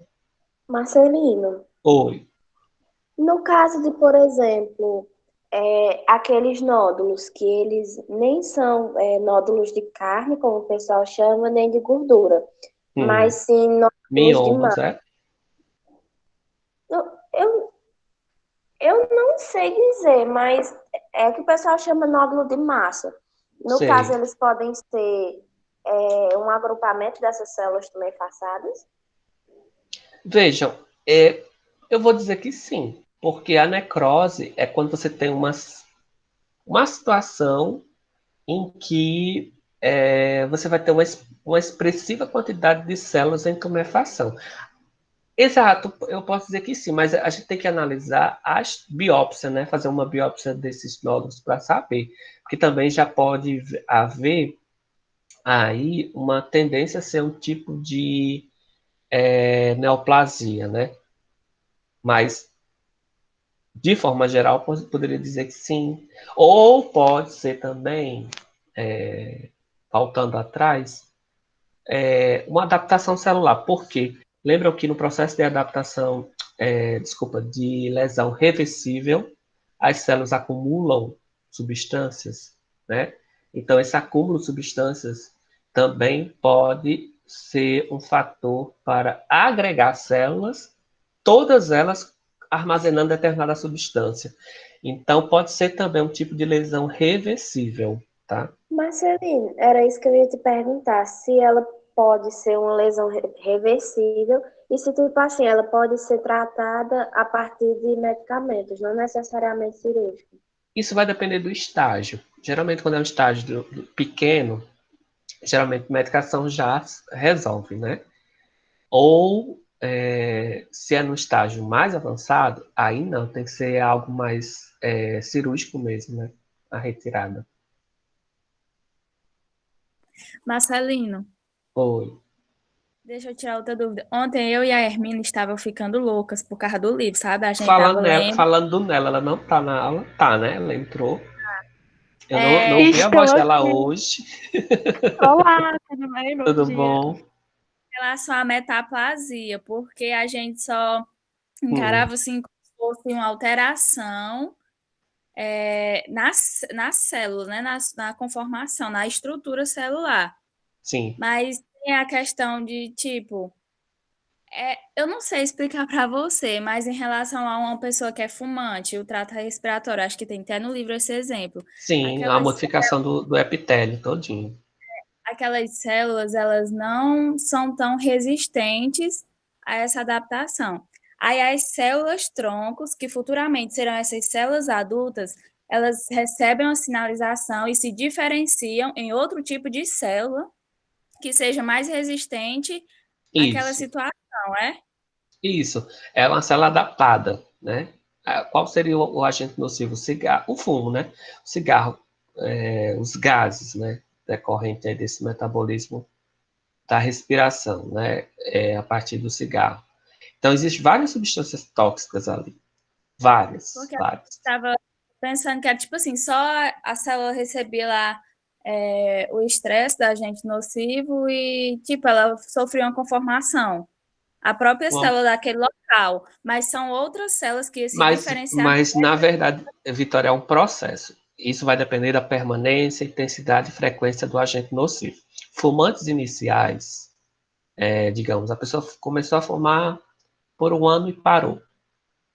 Marcelino, Oi. no caso de, por exemplo, aqueles nódulos que eles nem são nódulos de carne, como o pessoal chama, nem de gordura, mas sim nódulos de Miomas, massa. Eu, eu não sei dizer, mas é o que o pessoal chama nódulo de massa. No caso, Sei. eles podem ser um agrupamento dessas células tumefaçadas. Vejam, eu vou dizer que sim, porque a necrose é quando você tem uma situação em que você vai ter uma expressiva quantidade de células em tumefação. Exato, eu posso dizer que sim, mas a gente tem que analisar as biópsias, né? Fazer uma biópsia desses nódulos para saber, porque também já pode haver aí uma tendência a ser um tipo de neoplasia, né? Mas, de forma geral, poderia dizer que sim. Ou pode ser também, faltando atrás, uma adaptação celular. Por quê? Lembram que no processo de adaptação, de lesão reversível, as células acumulam substâncias, né? Então, esse acúmulo de substâncias também pode ser um fator para agregar células, todas elas armazenando determinada substância. Então, pode ser também um tipo de lesão reversível, tá? Marceline, era isso que eu ia te perguntar, se ela pode ser uma lesão reversível e se, tipo assim, ela pode ser tratada a partir de medicamentos, não necessariamente cirúrgico. Isso vai depender do estágio. Geralmente, quando é um estágio pequeno, geralmente medicação já resolve, né? Ou se é no estágio mais avançado, aí não, tem que ser algo mais cirúrgico mesmo, né? A retirada. Marcelino, Oi. deixa eu tirar outra dúvida. Ontem eu e a Hermina estavam ficando loucas por causa do livro, sabe? A gente tava lendo. Falando nela, ela não tá na aula, tá, né? Ela entrou. Eu não É, ouvi a Estou voz dela aqui. hoje. Olá, tudo bem? Bom Tudo dia. bom? em relação à metaplasia, porque a gente só Hum, encarava assim como se fosse uma alteração nas células, né? Na conformação, na estrutura celular. sim. Mas tem a questão de, tipo, eu não sei explicar para você, mas em relação a uma pessoa que é fumante, o trato respiratório, acho que tem até no livro esse exemplo. Sim, a Aquelas, modificação do epitélio todinho. aquelas células, elas não são tão resistentes a essa adaptação. Aí as células troncos, que futuramente serão essas células adultas, elas recebem uma sinalização e se diferenciam em outro tipo de célula que seja mais resistente àquela Isso. situação, é? Isso, é uma célula adaptada, né? Qual seria o agente nocivo? O cigarro, o fumo, né? O cigarro, os gases, né? Decorrente aí desse metabolismo da respiração, né? A partir do cigarro. Então, existem várias substâncias tóxicas ali. Várias, Porque eu várias. estava pensando que era tipo assim, só a célula recebia lá o estresse da agente nocivo e, tipo, ela sofria uma conformação. A própria Uma- célula daquele local, mas são outras células que se diferenciar. mas, na verdade, Vitória, é um processo. Isso vai depender da permanência, intensidade e frequência do agente nocivo. Fumantes iniciais, digamos, a pessoa começou a fumar por um ano e parou,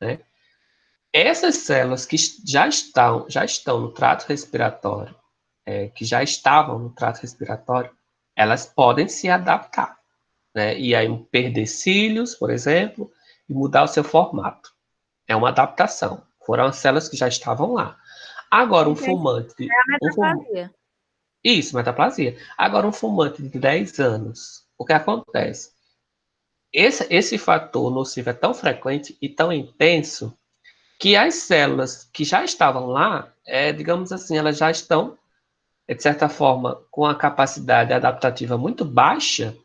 né? Essas células que já estão no trato respiratório, que já estavam no trato respiratório, elas podem se adaptar, né? E aí perder cílios, por exemplo, e mudar o seu formato. É uma adaptação. Foram as células que já estavam lá. Agora, um fumante... Metaplasia. Isso, metaplasia. Agora, um fumante de 10 anos, o que acontece? Esse fator nocivo é tão frequente e tão intenso que as células que já estavam lá, digamos assim, elas já estão, de certa forma, com a capacidade adaptativa muito baixa,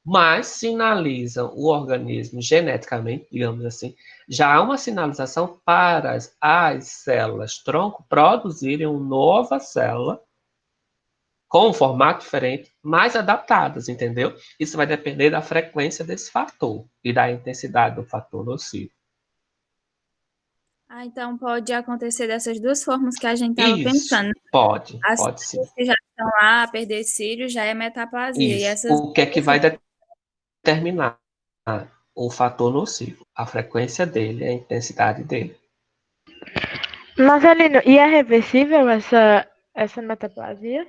mas sinalizam o organismo geneticamente, digamos assim, já há uma sinalização para as células tronco produzirem uma nova célula com um formato diferente, mais adaptadas, entendeu? Isso vai depender da frequência desse fator e da intensidade do fator nocivo. Então pode acontecer dessas duas formas que a gente estava Isso, pensando. pode As sim. pessoas que já estão lá, perder cílios, já é metaplasia. E Isso. essas O que é que vai determinar o fator nocivo? A frequência dele, a intensidade dele. Marcelino, e é reversível essa metaplasia?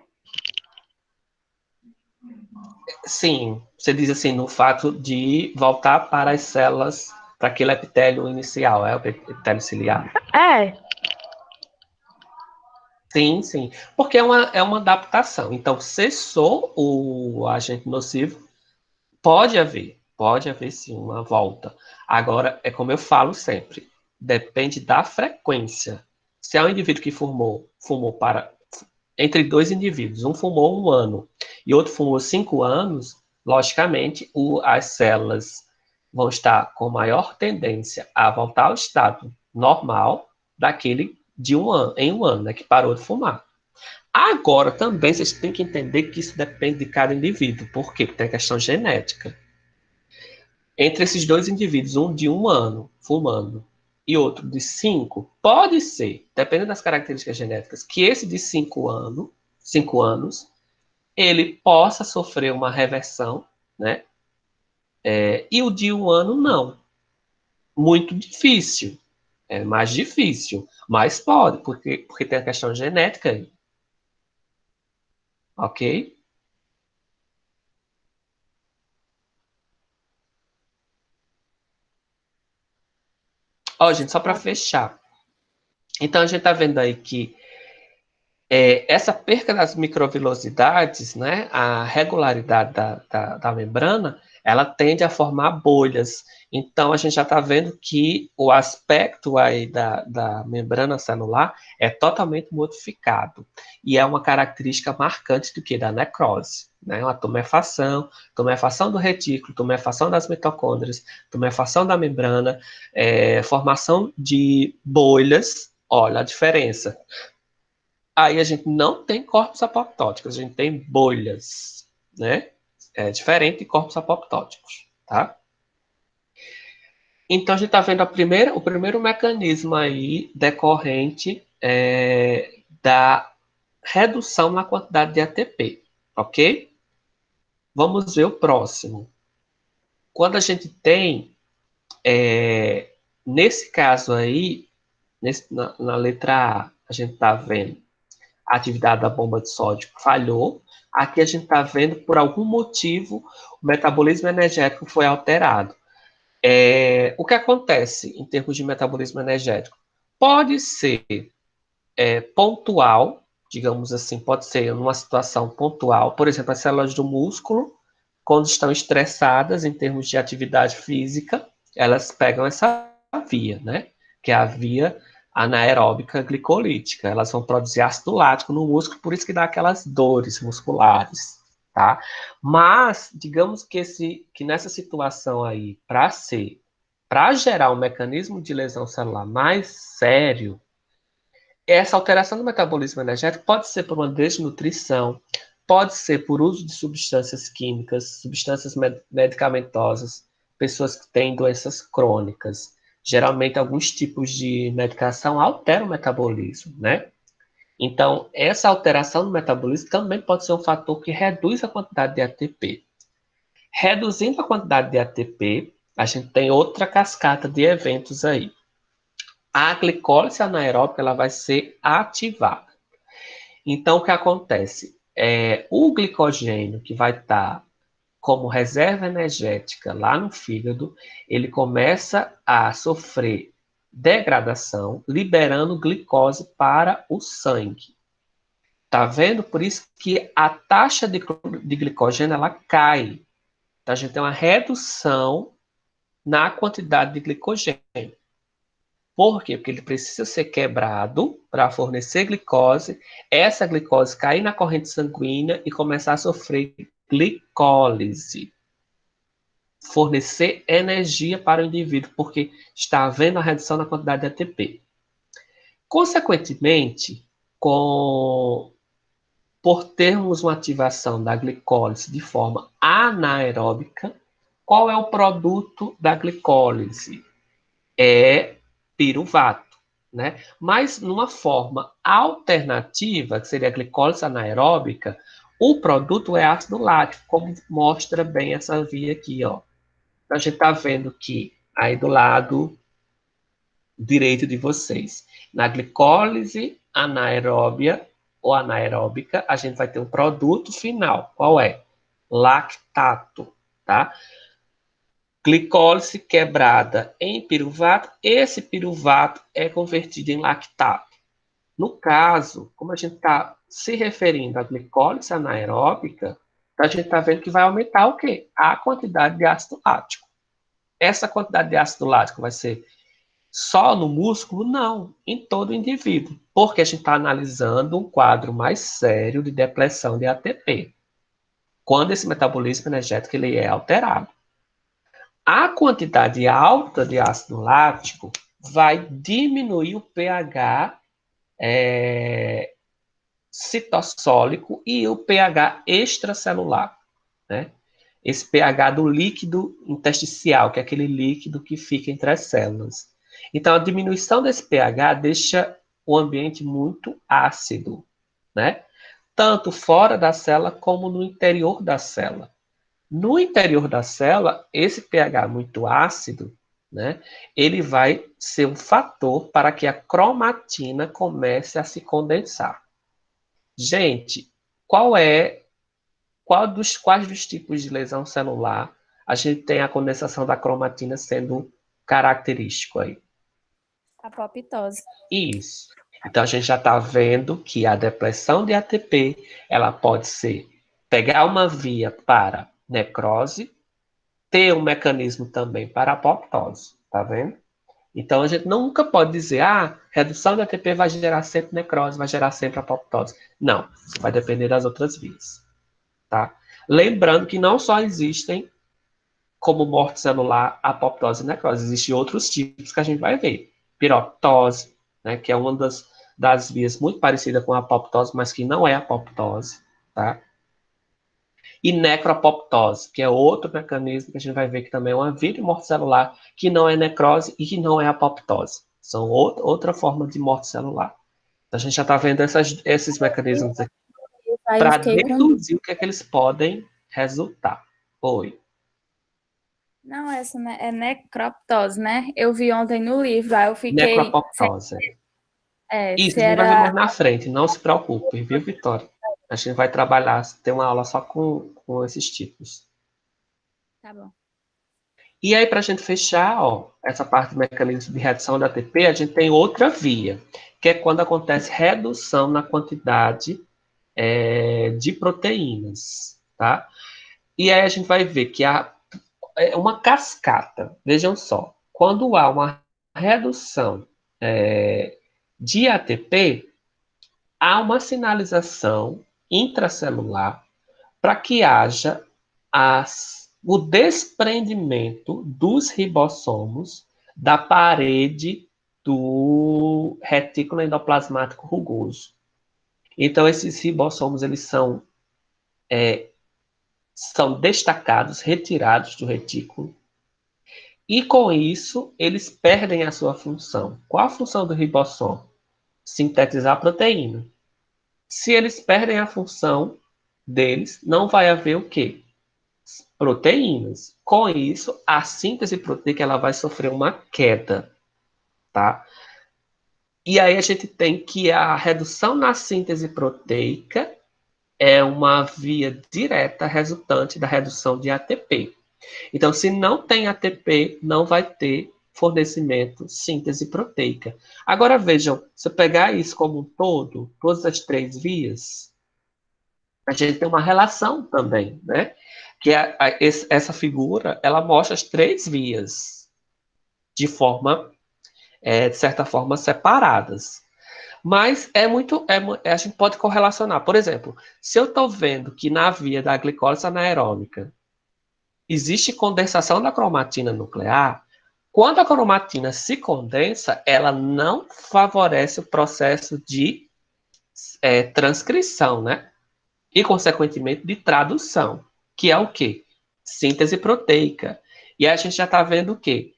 Sim, você diz assim, no fato de voltar para as células, para aquele epitélio inicial, o epitélio ciliar. É. Sim, sim, porque é uma adaptação. Então, cessou o agente nocivo, pode haver sim uma volta. Agora, é como eu falo sempre, depende da frequência. Se é um indivíduo que fumou para entre dois indivíduos, um fumou 1 ano e outro fumou 5 anos, logicamente as células vão estar com maior tendência a voltar ao estado normal daquele de 1 ano, em 1 ano, né, que parou de fumar. Agora, também vocês têm que entender que isso depende de cada indivíduo. Por quê? Porque tem a questão genética. Entre esses dois indivíduos, um de 1 ano fumando e outro de 5, pode ser, dependendo das características genéticas, que esse de 5 anos, ele possa sofrer uma reversão, né? E o de 1 ano, não. Muito difícil. É mais difícil, mas pode, porque tem a questão genética aí. Ok? Ó, gente, só para fechar. Então, a gente está vendo aí que essa perca das microvilosidades, né, a regularidade da membrana, ela tende a formar bolhas. Então, a gente já está vendo que o aspecto aí da membrana celular é totalmente modificado. E é uma característica marcante do que? Da necrose. Né? Uma tumefação do retículo, tumefação das mitocôndrias, tumefação da membrana, formação de bolhas. Olha a diferença. Aí a gente não tem corpos apoptóticos, a gente tem bolhas, né? É diferente de corpos apoptóticos, tá? Então a gente está vendo o primeiro mecanismo aí decorrente da redução na quantidade de ATP, ok? Vamos ver o próximo. Quando a gente tem, nesse caso aí, na letra A gente está vendo a atividade da bomba de sódio falhou. Aqui a gente está vendo, por algum motivo, o metabolismo energético foi alterado. O que acontece em termos de metabolismo energético? Pode ser pontual, digamos assim, pode ser numa situação pontual. Por exemplo, as células do músculo, quando estão estressadas em termos de atividade física, elas pegam essa via, né? Que é a via anaeróbica glicolítica. Elas vão produzir ácido lático no músculo, por isso que dá aquelas dores musculares, tá? Mas, digamos que nessa situação aí, para gerar um mecanismo de lesão celular mais sério, essa alteração do metabolismo energético pode ser por uma desnutrição, pode ser por uso de substâncias químicas, substâncias medicamentosas, pessoas que têm doenças crônicas. Geralmente, alguns tipos de medicação alteram o metabolismo, né? Então, essa alteração do metabolismo também pode ser um fator que reduz a quantidade de ATP. Reduzindo a quantidade de ATP, a gente tem outra cascata de eventos aí. A glicólise anaeróbica ela vai ser ativada. Então, o que acontece? O glicogênio que vai estar como reserva energética lá no fígado, ele começa a sofrer degradação, liberando glicose para o sangue. Tá vendo? Por isso que a taxa de glicogênio ela cai. Então, a gente tem uma redução na quantidade de glicogênio. Por quê? Porque ele precisa ser quebrado para fornecer glicose, essa glicose cair na corrente sanguínea e começar a sofrer glicólise. Fornecer energia para o indivíduo, porque está havendo a redução na quantidade de ATP. Consequentemente, por termos uma ativação da glicólise de forma anaeróbica, qual é o produto da glicólise? É piruvato, né? Mas numa forma alternativa, que seria a glicólise anaeróbica, o produto é ácido lático, como mostra bem essa via aqui, ó. Então, a gente está vendo que aí do lado direito de vocês, na glicólise anaeróbia ou anaeróbica, a gente vai ter um produto final. Qual é? Lactato, tá? Glicólise quebrada em piruvato, esse piruvato é convertido em lactato. No caso, como a gente está se referindo à glicólise anaeróbica, a gente está vendo que vai aumentar o quê? A quantidade de ácido lático. Essa quantidade de ácido lático vai ser só no músculo? Não, em todo o indivíduo, porque a gente está analisando um quadro mais sério de depressão de ATP, quando esse metabolismo energético ele é alterado. A quantidade alta de ácido lático vai diminuir o pH citossólico e o pH extracelular, né? Esse pH do líquido intersticial, que é aquele líquido que fica entre as células. Então, a diminuição desse pH deixa o ambiente muito ácido, né? Tanto fora da célula como no interior da célula. No interior da célula, esse pH muito ácido, né, ele vai ser um fator para que a cromatina comece a se condensar. Gente, quais dos tipos de lesão celular a gente tem a condensação da cromatina sendo característico aí? Apoptose. Isso. Então, a gente já está vendo que a depressão de ATP, ela pode ser pegar uma via para necrose, ter um mecanismo também para apoptose, tá vendo? Então, a gente nunca pode dizer, redução de ATP vai gerar sempre necrose, vai gerar sempre apoptose. Não, vai depender das outras vias, tá? Lembrando que não só existem como morte celular, apoptose e necrose, existem outros tipos que a gente vai ver. Piroptose, né, que é uma das vias muito parecida com a apoptose, mas que não é apoptose, tá? E necropoptose, que é outro mecanismo que a gente vai ver que também é uma via de morte celular, que não é necrose e que não é apoptose. São outra forma de morte celular. Então, a gente já está vendo esses mecanismos aqui para deduzir o que é que eles podem resultar. Oi. Não, essa é necroptose, né? Eu vi ontem no livro, aí eu fiquei... Necropoptose. Isso, a gente vai ver mais na frente, não se preocupe, viu, Vitória? A gente vai trabalhar, tem uma aula só com esses tipos. Tá bom. E aí, para a gente fechar, ó, essa parte do mecanismo de redução da ATP, a gente tem outra via, que é quando acontece redução na quantidade de proteínas, tá? E aí a gente vai ver que há uma cascata. Vejam só, quando há uma redução de ATP, há uma sinalização intracelular para que haja o desprendimento dos ribossomos da parede do retículo endoplasmático rugoso. Então, esses ribossomos, eles são destacados, retirados do retículo, e com isso, eles perdem a sua função. Qual a função do ribossomo? Sintetizar proteína. Se eles perdem a função deles, não vai haver o quê? Proteínas. Com isso, a síntese proteica ela vai sofrer uma queda, tá? E aí a gente tem que a redução na síntese proteica é uma via direta resultante da redução de ATP. Então, se não tem ATP, não vai ter fornecimento, síntese proteica. Agora vejam, se eu pegar isso como um todo, todas as três vias, a gente tem uma relação também, né? Que essa figura, ela mostra as três vias de forma, de certa forma, separadas. Mas a gente pode correlacionar. Por exemplo, se eu estou vendo que na via da glicólise anaeróbica existe condensação da cromatina nuclear, quando a cromatina se condensa, ela não favorece o processo de transcrição, né? E, consequentemente, de tradução, que é o quê? Síntese proteica. E a gente já está vendo o quê?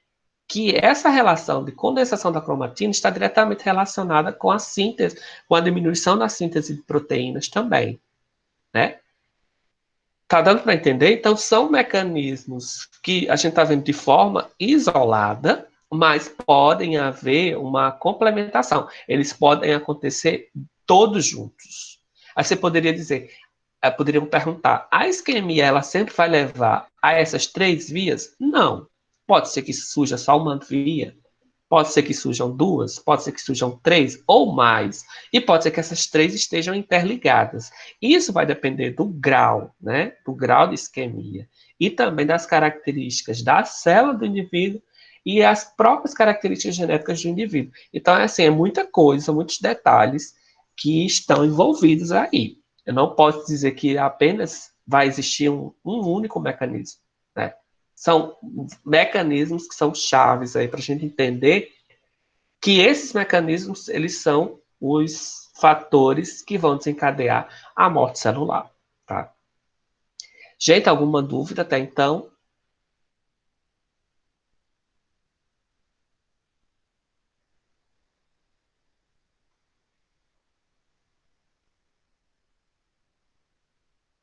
Que essa relação de condensação da cromatina está diretamente relacionada com a síntese, com a diminuição da síntese de proteínas também, né? Tá dando para entender? Então, são mecanismos que a gente está vendo de forma isolada, mas podem haver uma complementação. Eles podem acontecer todos juntos. Aí você poderia dizer, poderiam perguntar, a isquemia ela sempre vai levar a essas três vias? Não. Pode ser que surja só uma via, pode ser que surjam duas, pode ser que surjam três ou mais, e pode ser que essas três estejam interligadas. Isso vai depender do grau, né? Do grau de isquemia e também das características da célula do indivíduo e as próprias características genéticas do indivíduo. Então, assim, é muita coisa, são muitos detalhes que estão envolvidos aí. Eu não posso dizer que apenas vai existir um único mecanismo, né? São mecanismos que são chaves aí para a gente entender que esses mecanismos eles são os fatores que vão desencadear a morte celular, tá? Gente, alguma dúvida até então?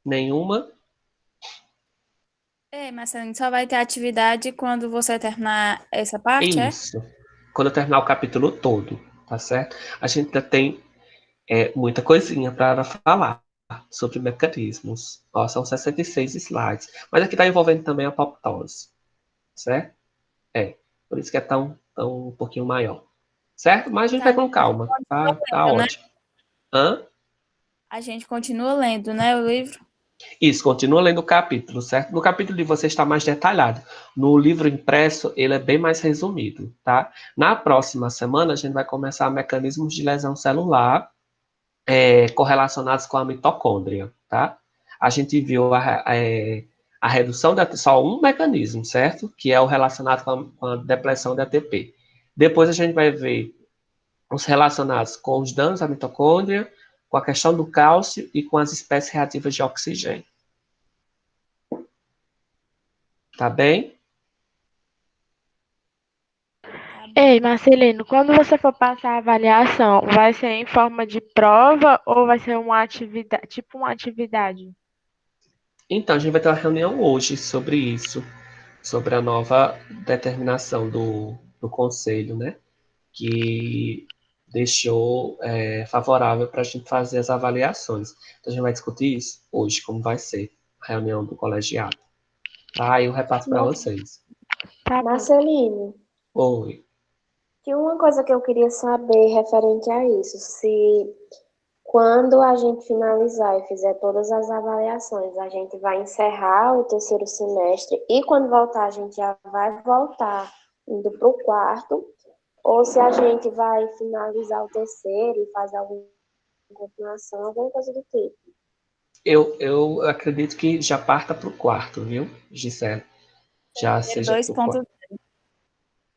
Nenhuma? Marcelinho, só vai ter atividade quando você terminar essa parte, é? Isso. Quando eu terminar o capítulo todo, tá certo? A gente ainda tem muita coisinha para falar sobre mecanismos. Ó, são 66 slides. Mas aqui está envolvendo também a apoptose, certo? Por isso que é tão um pouquinho maior. Certo? Mas a gente vai Tá, com calma. Tá lendo, né? ótimo. Hã? A gente continua lendo, né, o livro? Isso, continua lendo o capítulo, certo? No capítulo de você está mais detalhado. No livro impresso, ele é bem mais resumido, tá? Na próxima semana, a gente vai começar mecanismos de lesão celular correlacionados com a mitocôndria, tá? A gente viu a redução de só um mecanismo, certo? Que é o relacionado com a depressão de ATP. Depois a gente vai ver os relacionados com os danos à mitocôndria, com a questão do cálcio e com as espécies reativas de oxigênio. Tá bem? Ei, Marcelino, quando você for passar a avaliação, vai ser em forma de prova ou vai ser uma atividade, tipo uma atividade? Então, a gente vai ter uma reunião hoje sobre isso, sobre a nova determinação do Conselho, né? Que deixou favorável para a gente fazer as avaliações. Então, a gente vai discutir isso hoje, como vai ser a reunião do colegiado. Tá? Aí eu repasso para vocês. Tá bom. Marcelino, Oi. tinha uma coisa que eu queria saber referente a isso. Se quando a gente finalizar e fizer todas as avaliações, a gente vai encerrar o terceiro semestre e quando voltar, a gente já vai voltar indo para o quarto, ou se a gente vai finalizar o terceiro e fazer alguma continuação, alguma coisa do tipo. Eu acredito que já parta para o quarto, viu, Gisele? Já seja Dois para o pontos. quarto.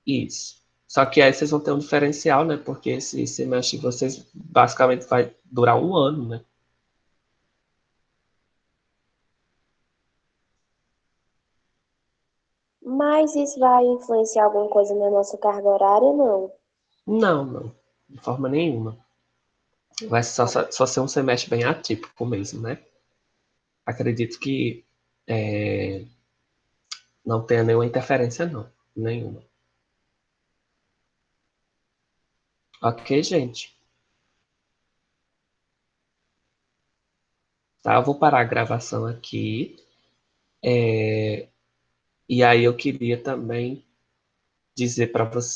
Isso. Só que aí vocês vão ter um diferencial, né? Porque esse semestre de vocês basicamente vai durar um ano, né? Mas isso vai influenciar alguma coisa na nossa carga horária? Não. Não, não. De forma nenhuma. Vai só ser um semestre bem atípico mesmo, né? Acredito que não tenha nenhuma interferência, não. Nenhuma. Ok, gente? Tá, eu vou parar a gravação aqui. E aí eu queria também dizer para você.